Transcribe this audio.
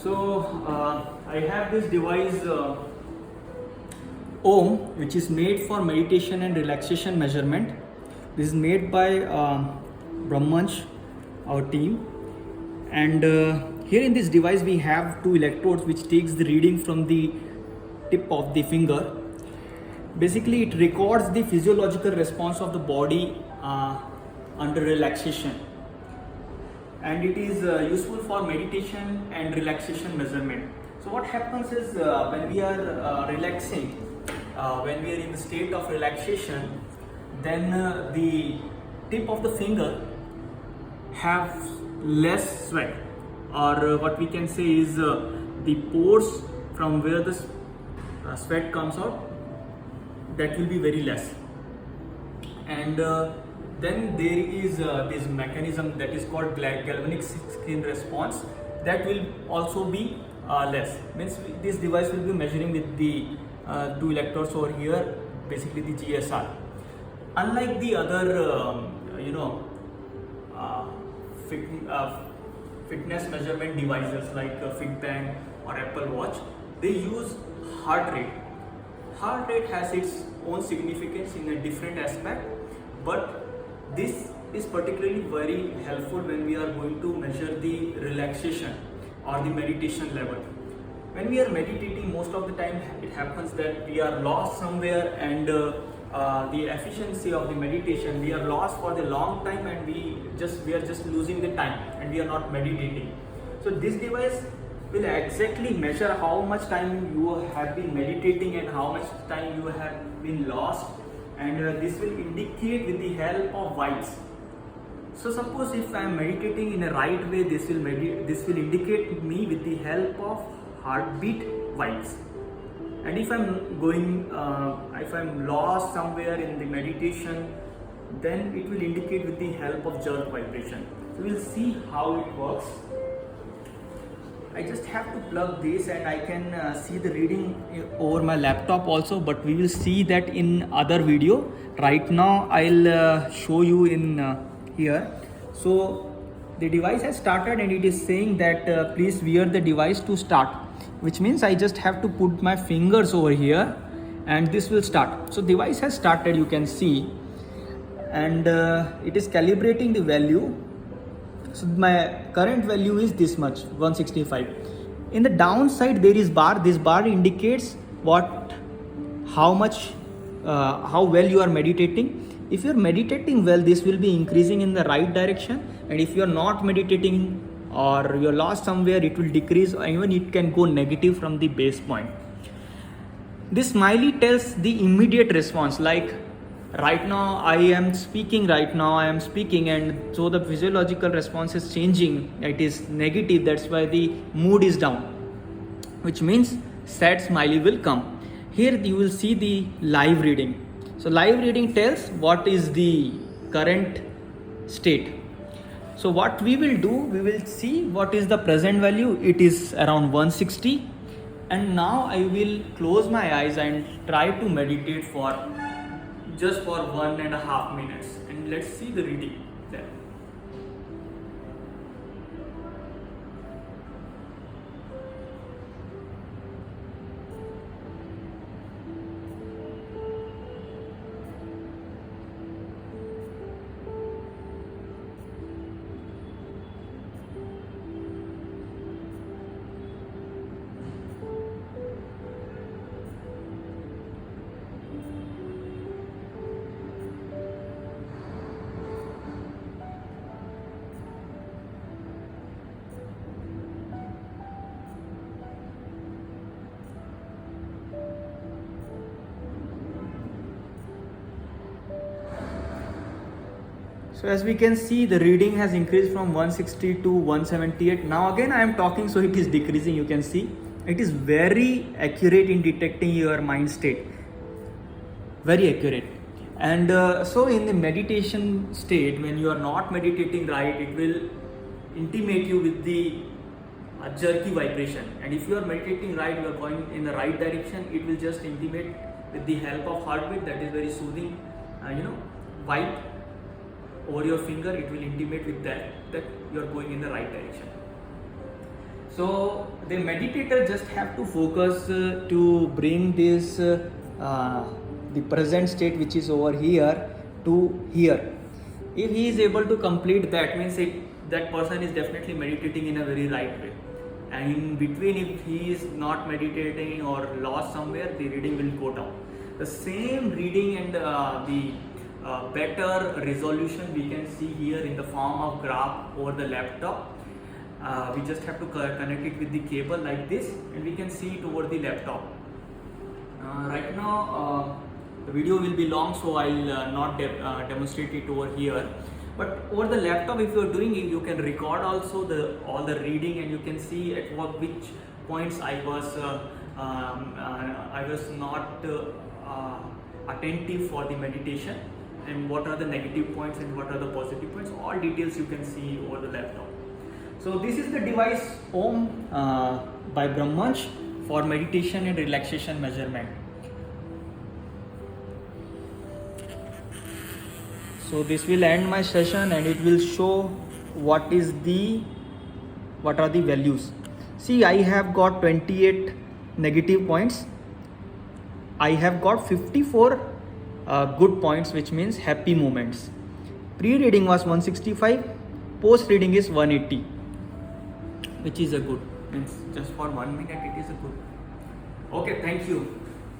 So I have this device Om, which is made for meditation and relaxation measurement. This is made by Brahmansh, our team. And here in this device we have two electrodes which takes the reading from the tip of the finger. Basically it records the physiological response of the body under relaxation, and it is useful for meditation and relaxation measurement. So what happens is when we are relaxing, when we are in the state of relaxation, then the tip of the finger have less sweat, or what we can say is the pores from where the sweat comes out, that will be very less. And then there is this mechanism that is called galvanic skin response, that will also be less. Means this device will be measuring with the two electrodes over here, basically the GSR. Unlike the other fitness measurement devices like Fitband or Apple Watch, they use heart rate. Heart rate has its own significance in a different aspect, but this is particularly very helpful when we are going to measure the relaxation or the meditation level. When we are meditating, most of the time it happens that we are lost somewhere, and the efficiency of the meditation, we are lost for the long time, and we are just losing the time and we are not meditating. So this device will exactly measure how much time you have been meditating and how much time you have been lost, and this will indicate with the help of vibes. So suppose if I am meditating in a right way, this will indicate me with the help of heartbeat vibes. And if I'm lost somewhere in the meditation, then it will indicate with the help of jerk vibration. So we'll see how it works. I just have to plug this and I can see the reading over my laptop also, but we will see that in other video. Right now I'll show you in here. So the device has started and it is saying that please wear the device to start, which means I just have to put my fingers over here and this will start. So device has started, you can see, and it is calibrating the value. So my current value is this much, 165. In the downside there is bar. This bar indicates how well you are meditating. If you are meditating well, this will be increasing in the right direction, and if you are not meditating or you are lost somewhere, it will decrease, or even it can go negative from the base point. This smiley tells the immediate response, like right now I am speaking, and so the physiological response is changing. It is negative, that's why the mood is down, which means sad smiley will come. Here you will see the live reading. So live reading tells what is the current state. So what we will do, we will see what is the present value. It is around 160, and now I will close my eyes and try to meditate for just for 1.5 minutes, and let's see the reading there. So as we can see, the reading has increased from 160 to 178. Now again I am talking, so it is decreasing. You can see it is very accurate in detecting your mind state, very accurate. And so in the meditation state, when you are not meditating right, it will intimate you with the jerky vibration, and if you are meditating right, you are going in the right direction, it will just intimate with the help of heartbeat, that is very soothing, vibe over your finger. It will intimate with that you are going in the right direction. So the meditator just have to focus to bring this the present state which is over here to here. If he is able to complete that, means that person is definitely meditating in a very right way. And in between, if he is not meditating or lost somewhere, the reading will go down. The same reading and the better resolution we can see here in the form of graph over the laptop. We just have to connect it with the cable like this, and we can see it over the laptop. Right now the video will be long, so I'll not demonstrate it over here, but over the laptop, if you are doing it, you can record also all the reading, and you can see at which points I was not attentive for the meditation, and what are the negative points and what are the positive points. All details you can see over the laptop. So this is the device Om by Brahmansh for meditation and relaxation measurement. So this will end my session, and it will show what are the values. See, I have got 28 negative points. I have got 54 good points, which means happy moments. Pre-reading was 165, post-reading is 180, which is a good. Means just for 1 minute it is a good. Okay, thank you.